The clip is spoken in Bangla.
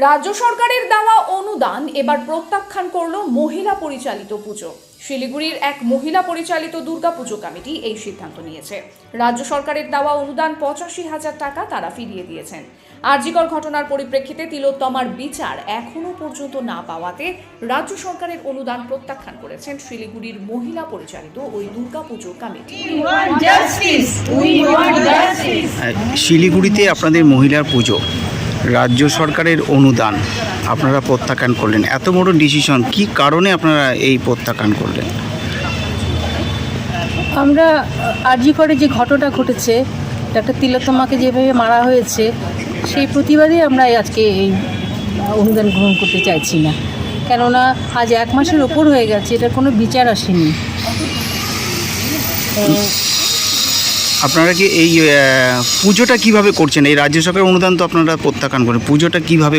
রাজ্য সরকারের দেওয়া অনুদান এবার প্রত্যাখ্যান করল মহিলা পরিচালিত পুজো। শিলিগুড়ির এক মহিলা পরিচালিত দুর্গাপুজো কমিটি এই সিদ্ধান্ত নিয়েছে। রাজ্য সরকারের দেওয়া অনুদান ৮৫,০০০ টাকা তারা ফিরিয়ে দিয়েছেন। আরজিকর ঘটনার পরিপ্রেক্ষিতে তিলোত্তমার বিচার এখনো পর্যন্ত না পাওয়াতে রাজ্য সরকারের অনুদান প্রত্যাখ্যান করেছেন শিলিগুড়ির মহিলা পরিচালিত ওই দুর্গাপুজো কমিটি। শিলিগুড়িতে আপনাদের মহিলার পুজো, রাজ্য সরকারের অনুদান আপনারা প্রত্যাখ্যান করলেন। এত বড় ডিসিশন, কি কারণে আপনারা এই প্রত্যাখ্যান করলেন? আমরা আরজিকরে যে ঘটনা ঘটেছে, ডাক্তার তিলোত্তমাকে যেভাবে মারা হয়েছে, সেই প্রতিবাদে আমরা আজকে এই অনুদান গ্রহণ করতে চাইছি না। কেননা আজ 1 মাসের ওপর হয়ে গেছে, এটার কোনো বিচার আসেনি। আপনারা কি এই পুজোটা কিভাবে করছেন? এই রাজ্য সরকারের অনুদান তো আপনারা প্রত্যাখ্যান করেন, পুজোটা কিভাবে